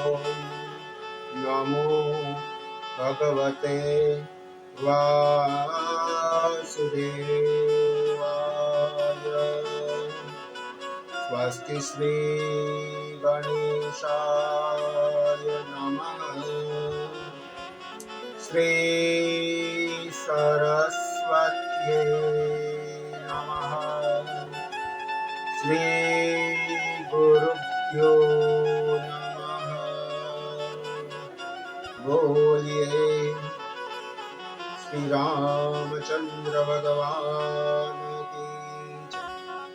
नमो भगवते वासुदेवाय। स्वस्ति श्री गणेशाय नमः। श्री सरस्वत्यै नमः। श्री गुरुभ्यो नमः। बोलिए श्री रामचंद्र भगवान की जय।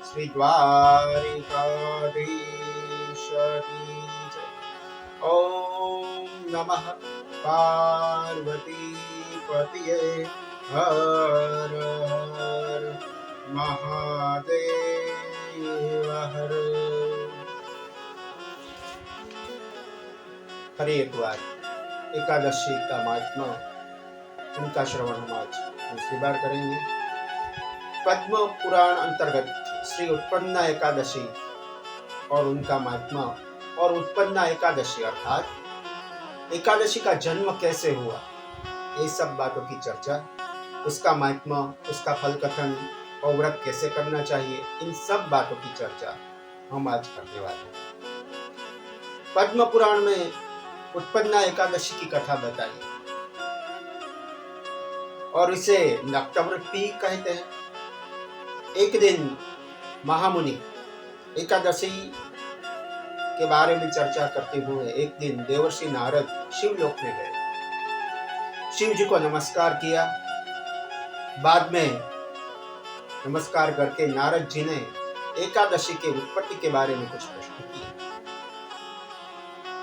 श्री द्वारिकाधीश की जय। ओम नमः पार्वती पतिये हर हर महादेव हर। हरे एक बार एकादशी का महात्मा, उनका श्रवण हम आज दूसरी बार करेंगे। पद्म पुराण अंतर्गत श्री उत्पन्ना एकादशी और उनका महात्मा और उत्पन्ना एकादशी अर्थात एकादशी का जन्म कैसे हुआ, ये सब बातों की चर्चा, उसका महात्मा, उसका फल कथन और व्रत कैसे करना चाहिए, इन सब बातों की चर्चा हम आज करने वाले हैं। पद्म पुराण में उत्पन्ना एकादशी की कथा बताई और इसे नक्तव्रती कहते हैं। एक दिन महामुनि एकादशी के बारे में चर्चा करते हुए एक दिन देवर्षि नारद शिवलोक में गए। शिव जी को नमस्कार किया। बाद में नमस्कार करके नारद जी ने एकादशी के उत्पत्ति के बारे में कुछ प्रश्न किए।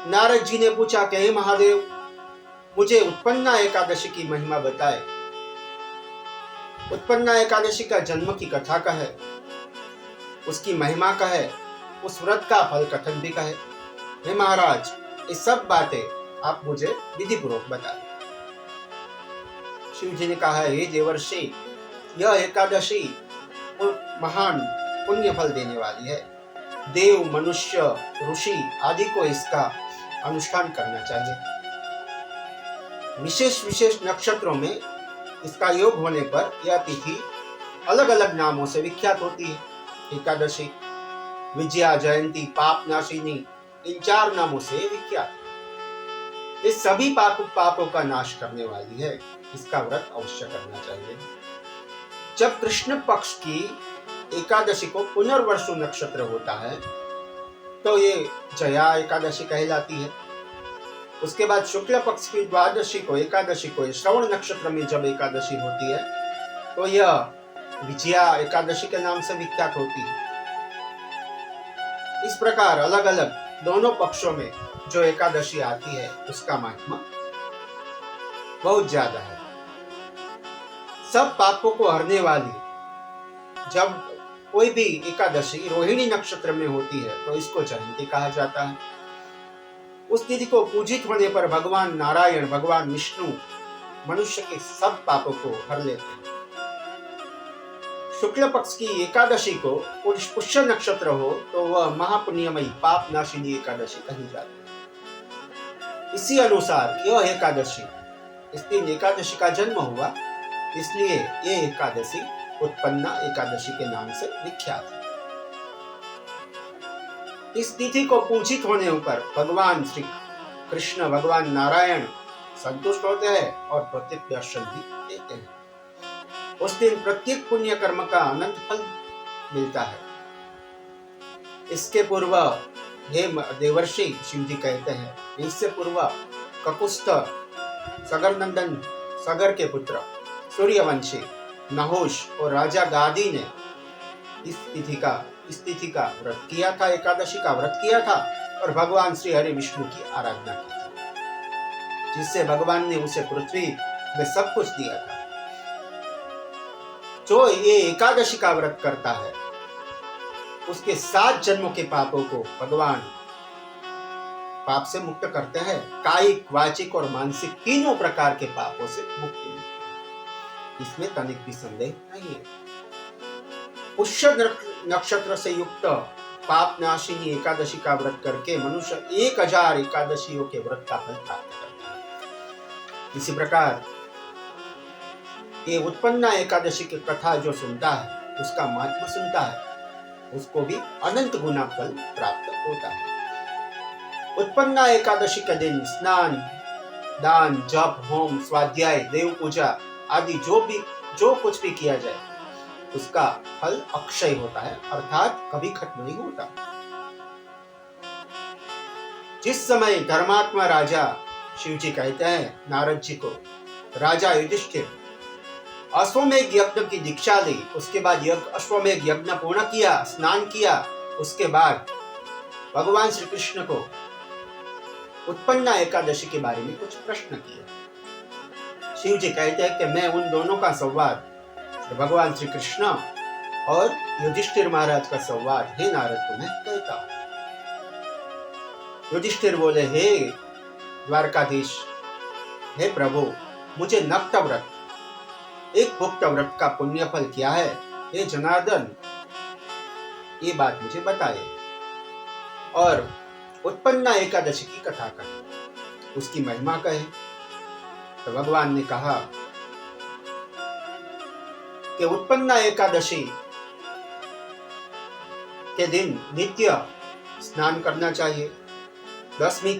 नारद जी ने पूछा कि हे महादेव, मुझे उत्पन्ना एकादशी की महिमा बताए। उत्पन्ना एकादशी का जन्म की कथा का है, उसकी महिमा का है, उस व्रत का फल कथन भी का है। हे महाराज, ये सब बातें आप मुझे विधि पूर्वक बताएं। शिव जी ने कहा, हे देवर्षि, यह एकादशी महान पुण्य फल देने वाली है। देव, मनुष्य, ऋषि आदि को इसका अनुष्ठान करना चाहिए। विशेष विशेष नक्षत्रों में इसका योग होने पर यह तिथि अलग अलग नामों से विख्यात होती है। एकादशी, विजया, जयंती, पाप नाशिनी, इन 4 नामों से विख्यात। इस सभी पापों का नाश करने वाली है। इसका व्रत अवश्य करना चाहिए। जब कृष्ण पक्ष की एकादशी को पुनर्वसु नक्षत्र होता है तो ये जया एकादशी कहलाती है। उसके बाद शुक्ल पक्ष की द्वादशी को, एकादशी को, श्रवण नक्षत्र में जब एकादशी होती है तो यह विजया एकादशी के नाम से विख्यात होती है। इस प्रकार अलग अलग दोनों पक्षों में जो एकादशी आती है उसका महात्मा बहुत ज्यादा है। सब पापों को हरने वाली जब कोई भी एकादशी रोहिणी नक्षत्र में होती है तो इसको जयंती कहा जाता है। उस तिथि को पूजित होने पर भगवान नारायण, भगवान विष्णु मनुष्य के सब पापों को हर लेते हैं। शुक्ल पक्ष की एकादशी को पुष्य नक्षत्र हो तो वह महापुण्यमयी पाप नाशिनी एकादशी कही जाती है। इसी अनुसार यह एकादशी, इस दिन एकादशी का जन्म हुआ, इसलिए ये एकादशी उत्पन्ना एकादशी के नाम से विख्यात है। इस तिथि को पूजित होने पर भगवान श्री कृष्ण, भगवान नारायण संतुष्ट होते हैं और प्रत्येक दर्शन भी देते हैं। उस दिन प्रत्येक पुण्य कर्म का अनंत फल मिलता है। इसके पूर्व हे देवर्षि, शिव जी कहते हैं, इससे पूर्व ककुस्थ, सगर नंदन, सगर के पुत्र सूर्यवंशी नहुष और राजा गादी ने इस तिथि का व्रत किया था, एकादशी का व्रत किया था और भगवान श्री हरि विष्णु की आराधना की थी, जिससे भगवान ने उसे पृथ्वी में सब कुछ दिया था। जो ये एकादशी का व्रत करता है उसके 7 जन्मों के पापों को भगवान पाप से मुक्त करते हैं। कायिक, वाचिक और मानसिक तीनों प्रकार के पापों से मुक्ति मिलती है, इसमें तनिक भी संदेह नहीं है। पुष्य नक्षत्र से युक्त पाप नाशिनी एकादशी का व्रत करके मनुष्य 1000 एकादशियों के व्रत का फल प्राप्त करता है। इसी प्रकार ये उत्पन्ना एकादशी की कथा जो सुनता है, उसका महात्मा सुनता है, उसको भी अनंत गुना फल प्राप्त होता है। उत्पन्ना एकादशी के दिन स्नान, दान, जप, होम, स्वाध्याय, देव पूजा आदि जो कुछ भी किया जाए, उसका फल अक्षय होता है, अर्थात कभी खत्म नहीं होता। जिस समय धर्मात्मा राजा शिव जी कहते हैं नारद जी को, राजा युधिष्ठिर अश्वमेध यज्ञ की दीक्षा ली, उसके बाद अश्वमेध यज्ञ पूर्ण किया, स्नान किया, उसके बाद भगवान श्री कृष्ण को उत्पन्ना एकादशी के बारे में कुछ प्रश्न किए। शिव जी कहते हैं कि मैं उन दोनों का संवाद, भगवान श्री कृष्ण और युधिष्ठिर महाराज का संवाद हे नारद तुम्हें कहता हूं। युधिष्ठिर बोले, हे द्वारकाधीश, हे प्रभु, मुझे नक्त व्रत, एक भुक्त व्रत का पुण्य फल क्या है, हे जनार्दन, ये बात मुझे बताए और उत्पन्ना एकादशी की कथा कहे, उसकी महिमा कहे। तो भगवान ने कहा कि उत्पन्ना एकादशी के दिन नित्य स्नान करना चाहिए। दसवीं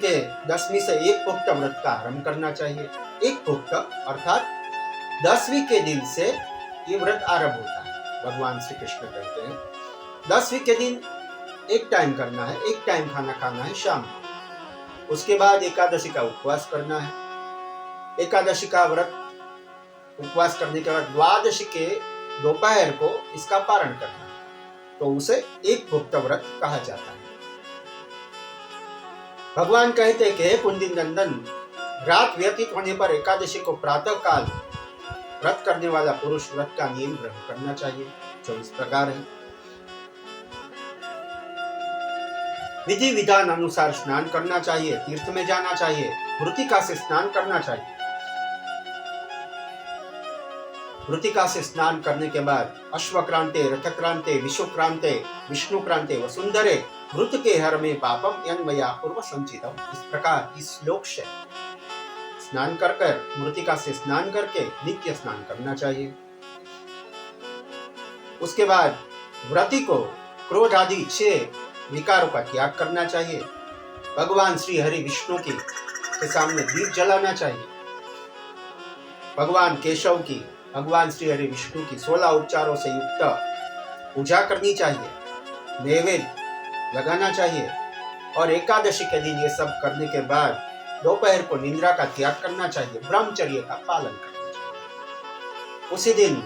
से एक भुक्त व्रत का आरंभ करना चाहिए। एक भुक्त अर्थात 10वीं के दिन से ये व्रत आरंभ होता है। भगवान श्री कृष्ण कहते हैं 10वीं के दिन एक टाइम करना है, एक टाइम खाना खाना है शाम को। उसके बाद एकादशी का उपवास करना है। एकादशी का व्रत उपवास करने के बाद द्वादशी के दोपहर को इसका पारण करना है, तो उसे एक भुक्त व्रत कहा जाता है। भगवान कहते हैं कि कुंदी नंदन, रात व्यतीत होने पर एकादशी को प्रातः काल व्रत करने वाला पुरुष व्रत का नियम ग्रहण करना चाहिए, जो इस प्रकार है। विधि विधान अनुसार स्नान करना चाहिए, तीर्थ में जाना चाहिए, मृतिका से स्नान करना चाहिए। मृतिका से स्नान करने के बाद अश्वक्रांते, रथक्रांते, विश्वक्रांते, विष्णुक्रांते, वसुंधरे, मृत के हर में पापम यन्मया पूर्व संचितम। इस प्रकार इस श्लोक से स्नान कर मृतिका से स्नान करके नित्य स्नान करना चाहिए। उसके बाद व्रती को क्रोध आदि 6 विकारों का त्याग करना चाहिए। भगवान श्री हरि विष्णु के सामने दीप जलाना चाहिए। भगवान केशव की, भगवान श्री हरि विष्णु की 16 उपचारों से युक्त पूजा करनी चाहिए। नैवेद्य लगाना चाहिए और एकादशी के दिन ये सब करने के बाद दोपहर को निद्रा का त्याग करना चाहिए, ब्रह्मचर्य का पालन करना चाहिए। उसी दिन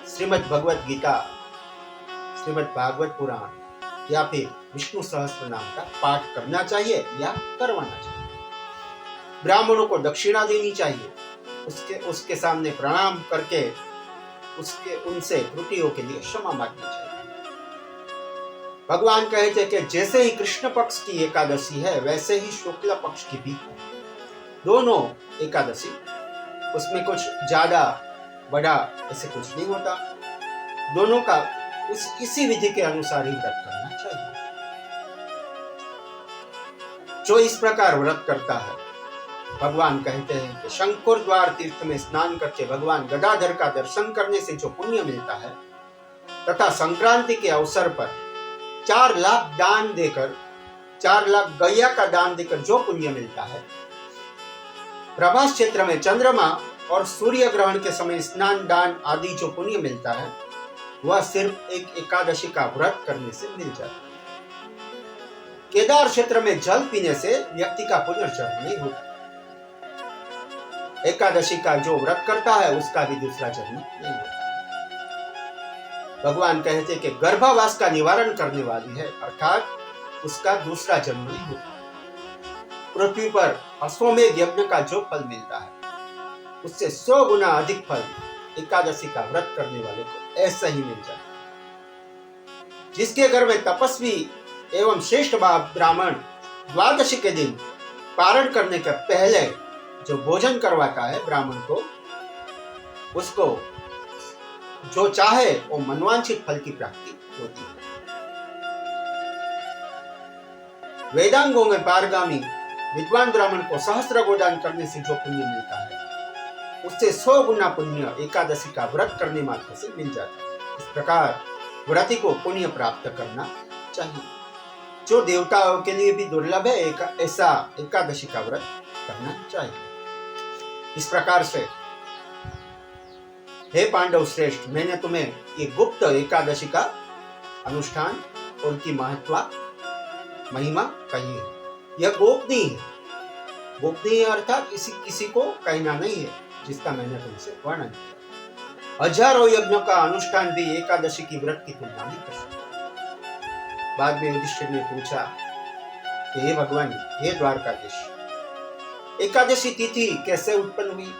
श्रीमद् भगवत गीता, श्रीमद् भागवत पुराण या फिर विष्णु सहस्त्र नाम का पाठ करना चाहिए या करवाना चाहिए। ब्राह्मणों को दक्षिणा देनी चाहिए। उसके सामने प्रणाम करके उनसे त्रुटियों के लिए क्षमा मांगनी चाहिए। भगवान कहते हैं कि जैसे ही कृष्ण पक्ष की एकादशी है, वैसे ही शुक्ल पक्ष की भी है। दोनों एकादशी, उसमें कुछ ज्यादा बड़ा ऐसे कुछ नहीं होता। दोनों का इसी विधि के अनुसार ही व्रत करना चाहिए। जो इस प्रकार व्रत करता है, भगवान कहते हैं कि शंकुर द्वार तीर्थ में स्नान करके भगवान गदाधर का दर्शन करने से जो पुण्य मिलता है, तथा संक्रांति के अवसर पर 4 लाख दान देकर, 4 लाख गैया का दान देकर जो पुण्य मिलता है, प्रभास क्षेत्र में चंद्रमा और सूर्य ग्रहण के समय स्नान दान आदि जो पुण्य मिलता है, वह सिर्फ एक एकादशी का व्रत करने से मिल जाता है। केदार क्षेत्र में जल पीने से व्यक्ति का पुनर्जन्म नहीं होता। एकादशी का जो व्रत करता है, उसका भी दूसरा जन्म नहीं होता। भगवान कहते हैं कि गर्भावास का निवारण करने वाली है, अर्थात उसका दूसरा जन्म नहीं होता। पृथ्वी पर अश्वमेध यज्ञ का जो फल मिलता है, उससे 100 गुना अधिक फल एकादशी का व्रत करने वाले को ऐसा ही मिल जाता है। जिसके घर में तपस्वी एवं श्रेष्ठ ब्राह्मण द्वादशी के दिन पारण करने के पहले जो भोजन करवाता है ब्राह्मण को, उसको जो चाहे वो मनवांछित फल की प्राप्ति होती है। वेदांगों में पारगामी विद्वान ब्राह्मण को सहस्त्र गोदान करने से जो पुण्य मिलता है, उससे 100 गुना पुण्य एकादशी का व्रत करने मात्र से मिल जाता है। इस प्रकार व्रती को पुण्य प्राप्त करना चाहिए। जो देवताओं के लिए भी दुर्लभ है, ऐसा एकादशी का व्रत करना चाहिए। इस प्रकार से हे पांडव श्रेष्ठ, मैंने तुम्हें ये गुप्त एकादशी का अनुष्ठान और उनकी महिमा कही है। यह गोपनीय है। गोपनीय अर्थात किसी को कहना नहीं है, जिसका मैंने तुमसे वर्णन किया। हजारों यज्ञों का अनुष्ठान भी एकादशी की व्रत की तुलना नहीं कर सकता। बाद में युधिष्ठिर ने पूछा कि हे भगवान, हे द्वारकाधीश, एकादशी तिथि कैसे उत्पन्न हुई,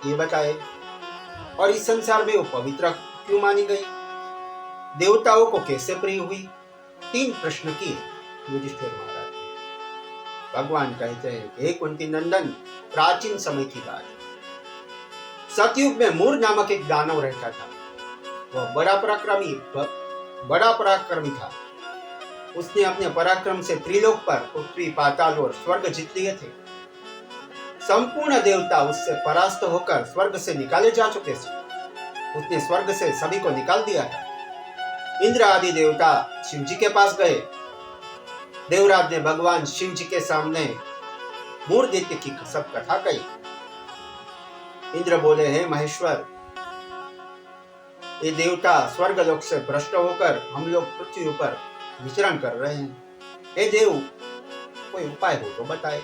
ये बताए, और इस संसार में वो पवित्र क्यों मानी गई, देवताओं को कैसे प्रिय हुई। 3 प्रश्न किए युधिष्ठिर महाराज। भगवान कहते हैं कि हे कुंती नंदन, प्राचीन समय की बात, सतयुग में मूर नामक एक दानव रहता था। वह बड़ा पराक्रमी था। उसने अपने पराक्रम से त्रिलोक पर पृथ्वी, पाताल और स्वर्ग जीत लिए थे। संपूर्ण देवता उससे परास्त होकर स्वर्ग से निकाले जा चुके थे। उसने स्वर्ग से सभी को निकाल दिया था। इंद्र आदि देवता शिव जी के पास गए। देवराज ने भगवान शिव जी के सामने मूर दैत्य की सब कथा कही। इंद्र बोले, हे महेश्वर, ये देवता स्वर्ग लोक से भ्रष्ट होकर हम लोग पृथ्वी पर विचरण कर रहे हैं। हे देव, कोई उपाय हो तो बताए।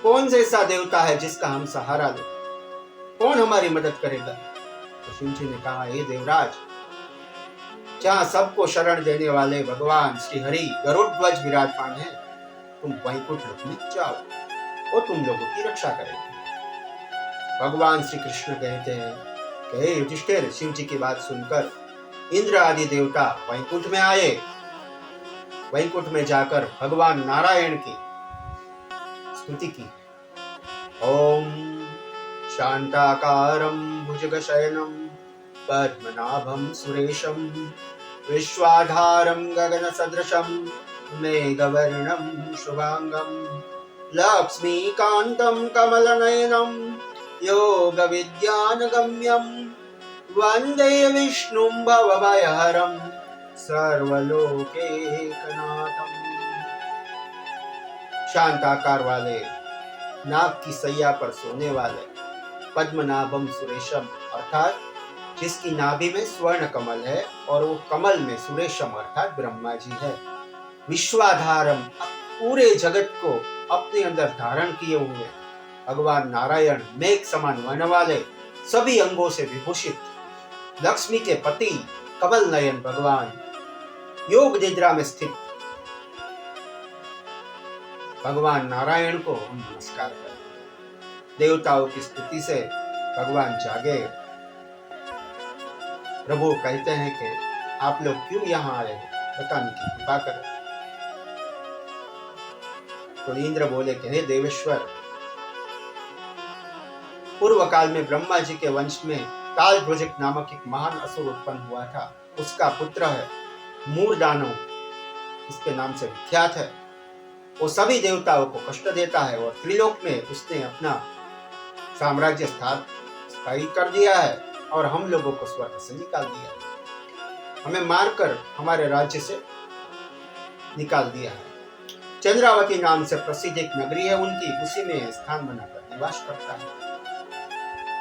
कौन ऐसा देवता है जिसका हम सहारा ले? कौन हमारी मदद करेगा? तो शिव जी ने कहा, हे देवराज, जहां सबको शरण देने वाले भगवान श्री हरि गरुड़ ध्वज विराजमान है, तुम वैकुंठ लोक में जाओ, वो तुम लोगों की रक्षा करेंगे। भगवान श्री कृष्ण कहते हैं कि हे युधिष्ठिर, शिव जी की बात सुनकर इंद्र आदि देवता वैकुंठ में आए। वैकुंठ में जाकर भगवान नारायण की स्तुति की। ओम शांताकारं भुजगशयनं पद्मनाभं सुरेशं विश्वाधारं गगनसदृशं मेघवर्णं शुभांगं लक्ष्मीकान्तं कमलनयनं योगविद्यानगम्यं वंदे विष्णुं भवभयहरं सर्वलोकैकनाथं। शांताकार वाले, नाग की सैया पर सोने वाले, पद्मनाभम सुरेशम अर्थात जिसकी नाभि में स्वर्ण कमल है और वो कमल में सुरेशम अर्थात ब्रह्मा जी है। विश्वाधारम, पूरे जगत को अपने अंदर धारण किए हुए भगवान नारायण, मेघ समान वर्ण वाले, सभी अंगों से विभूषित, लक्ष्मी के पति, कमल नयन भगवान, योग निद्रा में स्थित भगवान नारायण को हम नमस्कार करें। देवताओं की स्तुति से भगवान जागे। प्रभु कहते हैं कि आप लोग क्यों यहाँ आए हैं, बताने की कृपा करें। तो इंद्र बोले कि हे देवेश्वर, पूर्व काल में ब्रह्मा जी के वंश में तालध्वज नामक एक महान असुर उत्पन्न हुआ था। उसका पुत्र है मूर दानव, इसके नाम से विख्यात है। वो सभी देवताओं को कष्ट देता है और त्रिलोक में उसने अपना साम्राज्य स्थायी कर दिया है और हम लोगों को स्वर्ग से निकाल दिया, हमें मारकर हमारे राज्य से निकाल दिया है। चंद्रावती नाम से प्रसिद्ध एक नगरी है उनकी, उसी में स्थान बनाकर निवास करता है।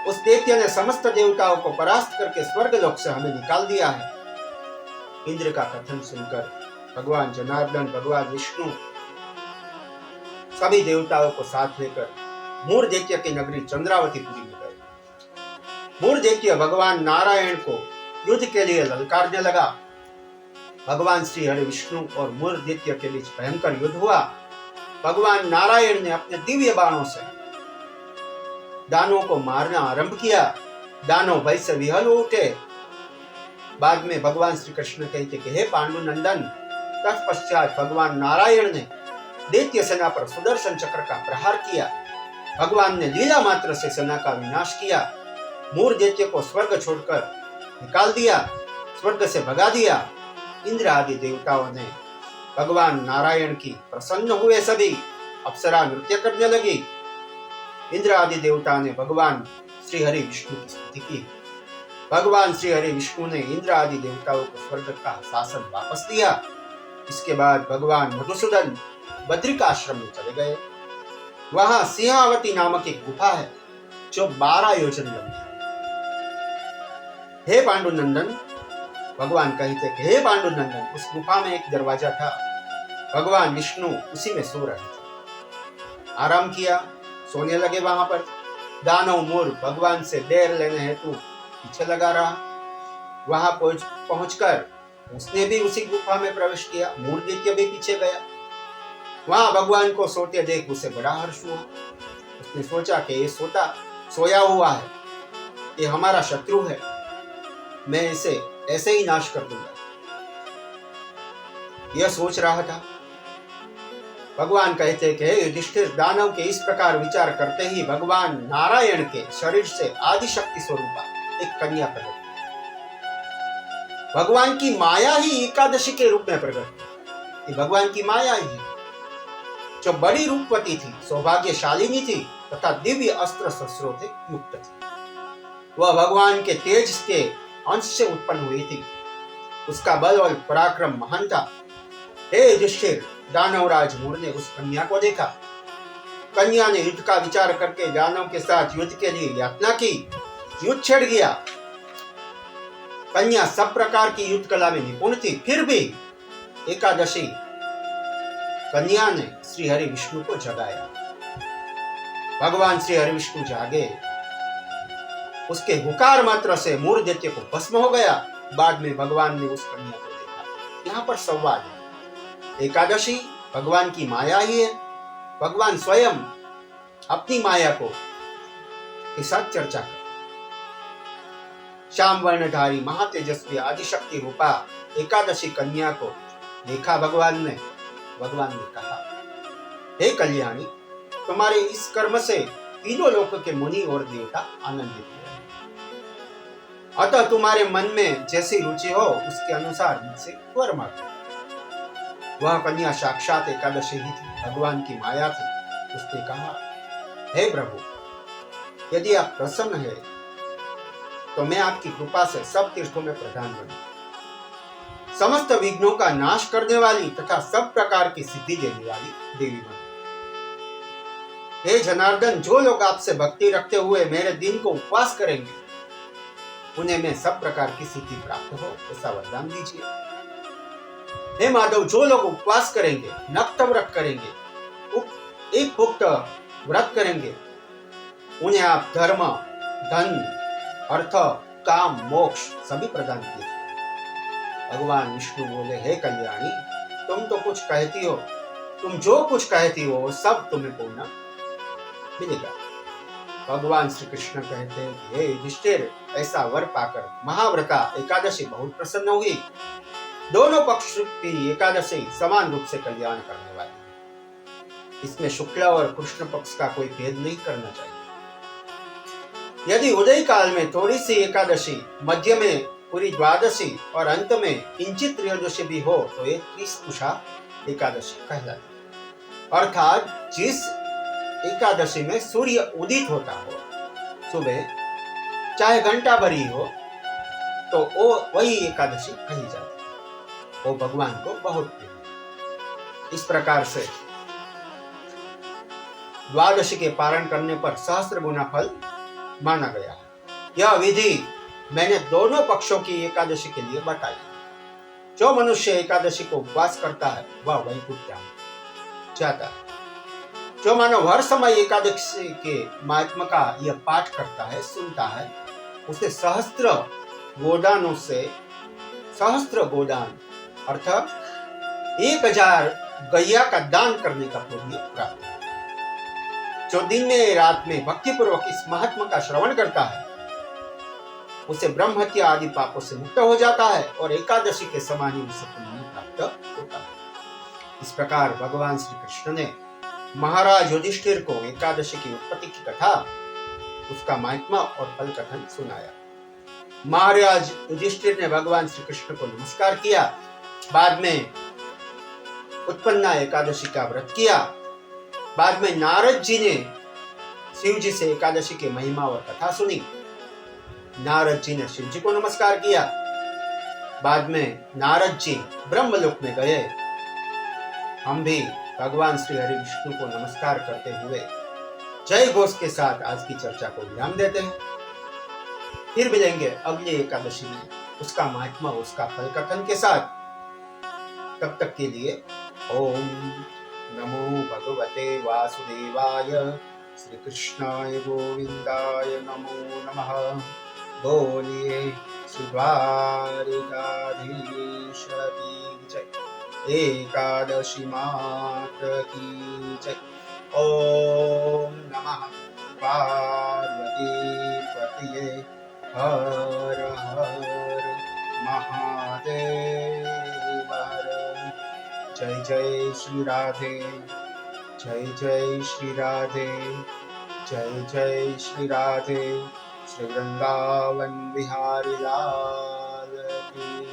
उस दैत्य ने समस्त देवताओं को परास्त करके स्वर्ग लोक से हमें निकाल दिया है। इंद्र का कथन सुनकर भगवान जनार्दन, भगवान विष्णु सभी देवताओं को साथ लेकर मूर दैत्य की नगरी चंद्रावतीपुरी में गए। मूर दैत्य भगवान नारायण को युद्ध के लिए ललकारने लगा। भगवान श्री हरि विष्णु और मूर दैत्य के बीच भयंकर युद्ध हुआ। भगवान नारायण ने अपने दिव्य बाणों से दानवों को मारना आरंभ किया। दानव भय से विहल हो उठे। बाद में भगवान श्री कृष्ण कहते कि हे पांडु नंदन, तत्पश्चात भगवान नारायण ने दैत्य सेना पर सुदर्शन चक्र का प्रहार किया। भगवान ने लीला मात्र से सेना का विनाश किया। मूर दैत्य को स्वर्ग छोड़कर निकाल दिया, स्वर्ग से भगा दिया। इंद्र आदि देवताओं ने भगवान नारायण की प्रसन्न हुए सभी, अप्सरा नृत्य करने लगी। इंद्र आदि देवता ने भगवान श्री हरि विष्णु की स्तुति की। भगवान श्री हरि विष्णु ने इंद्र आदि देवताओं को स्वर्ग का शासन वापस दिया। इसके बाद भगवान मधुसूदन बद्रिकाश्रम में चले गए। वहां सिंहावती नामक एक गुफा है जो 12 योजन लंबी है। हे पांडुनंदन, भगवान कहते कि हे पांडुनंदन, उस गुफा में एक दरवाजा था। भगवान विष्णु उसी में सो रहे थे। आराम किया, सोने लगे वहां पर। दानव मूर भगवान से देर लेने हेतु पीछे लगा रहा। वहां पहुंचकर उसने भी उसी गुफा में प्रवेश किया। मूर्तिज्ञ भी पीछे गया। वहां भगवान को सोते देख उसे बड़ा हर्ष हुआ। उसने सोचा कि ये सोया हुआ है, ये हमारा शत्रु है, मैं इसे ऐसे ही नाश कर दूंगा। यह सोच रहा था। भगवान कहते कि हे युधिष्ठिर, दानव के इस प्रकार विचार करते ही भगवान नारायण के शरीर से आदि शक्ति स्वरूपा एक कन्या प्रकट हुई। भगवान की माया ही एकादशी के रूप में प्रकट हुई। ये भगवान की माया ही है, जो बड़ी रूपवती थी, सौभाग्यशालिनी थी तथा दिव्य अस्त्र शस्त्रों से युक्त थी। वह भगवान के तेज के अंश से उत्पन्न हुई थी। उसका बल और पराक्रम महान था। हे युधिष्ठिर, दानवराज मूर ने उस कन्या को देखा। कन्या ने युद्ध का विचार करके दानव के साथ युद्ध के लिए यातना की। युद्ध छिड़ गया। कन्या सब प्रकार की युद्ध कला में निपुण थी। फिर भी एकादशी कन्या ने श्री हरि विष्णु को जगाया। भगवान श्री हरि विष्णु जागे। उसके हुकार मात्र से मूर दैत्य को भस्म हो गया। बाद में भगवान ने उस कन्या को देखा। यहाँ पर संवाद है। एकादशी भगवान की माया ही है। भगवान स्वयं अपनी माया को के साथ चर्चा कर। श्याम वर्णधारी महातेजस्वी आदिशक्ति रूपा एकादशी कन्या को देखा भगवान ने कहा, हे कल्याणी, तुम्हारे इस कर्म से तीनों लोक के मुनि और देवता आनंदित हुए। अतः तुम्हारे मन में जैसी रुचि हो उसके अनुसार मुझसे वर मांगो। वह कन्या साक्षात एकादशी ही थी, भगवान की माया थी। उसने कहा, हे प्रभु, यदि आप प्रसन्न है तो मैं आपकी कृपा से सब तीर्थों में प्रधान बनूं। समस्त विघ्नों का नाश करने वाली तथा सब प्रकार की सिद्धि देने वाली देवी बनूं। हे जनार्दन, जो लोग आपसे भक्ति रखते हुए मेरे दिन को उपवास करेंगे उन्हें मैं सब प्रकार की सिद्धि प्राप्त हो, ऐसा वरदान दीजिए। हे माधव, जो लोग उपवास करेंगे, नक्त व्रत करेंगे, एक भुक्त व्रत करेंगे, उन्हें आप धर्म, धन, अर्थ, काम, मोक्ष सभी प्रदान किए। भगवान विष्णु बोले, हे कल्याणी, तुम तो कुछ कहती हो, तुम जो कुछ कहती हो सब तुम्हें पूर्ण मिलेगा। भगवान श्री कृष्ण कहते हैं कि हे युधिष्ठिर, ऐसा वर पाकर महाव्रता एकादशी बहुत प्रसन्न हुई। दोनों पक्ष की एकादशी समान रूप से कल्याण करने वाली है। इसमें शुक्ल और कृष्ण पक्ष का कोई भेद नहीं करना चाहिए। यदि उदय काल में थोड़ी सी एकादशी, मध्य में पूरी द्वादशी और अंत में किंचित त्रयोदशी भी हो तो ये त्रिस्पुषा एकादशी कहलाती है। अर्थात जिस एकादशी में सूर्य उदित होता हो सुबह, चाहे घंटा भर ही हो, तो वो वही एकादशी कही जाती है। वो भगवान को बहुत प्रिय। इस प्रकार से द्वादशी के पारण करने पर सहस्त्र गुना फल माना गया है। यह विधि मैंने दोनों पक्षों की एकादशी के लिए बताई। जो मनुष्य एकादशी को उपवास करता है वह वैकुंठ जाता है। जो मानव हर समय एकादशी के महात्म्य का यह पाठ करता है, सुनता है, उसे सहस्त्र गोदान अर्थात 1000 गैया का दान करने का पुण्य प्राप्त होता है। जो दिन में रात में भक्ति पूर्वक इस महात्मा का श्रवण करता है उसे ब्रह्म हत्या आदि पापों से मुक्त हो जाता है और एकादशी के समान ही उसे पुण्य प्राप्त होता है। इस प्रकार भगवान श्री कृष्ण ने महाराज युधिष्ठिर को एकादशी की उत्पत्ति की कथा, उसका महात्मा और फल कथन सुनाया। महाराज युधिष्ठिर ने भगवान श्री कृष्ण को नमस्कार किया। बाद में उत्पन्ना एकादशी का व्रत किया। बाद में नारद जी ने शिव जी से एकादशी की महिमा और कथा सुनी। नारद जी ने शिव जी को नमस्कार किया। बाद में नारद जी ब्रह्मलोक में गए। हम भी भगवान श्री हरि विष्णु को नमस्कार करते हुए जय घोष के साथ आज की चर्चा को विराम देते हैं। फिर मिलेंगे अगली एकादशी में उसका महात्मा, उसका फल कथन के साथ। तब तक के लिए ओम नमो भगवते वासुदेवाय, श्री कृष्णाय गोविंदाय नमो नमः। बोलिए श्री द्वारिकाधीश की जय। एकादशी मात्र की जय। ओम नमः पार्वती पतये हर हर महादेव। जय जय श्री राधे, जय जय श्री राधे, जय जय श्री राधे। श्री वृंदावन बिहारी लाल की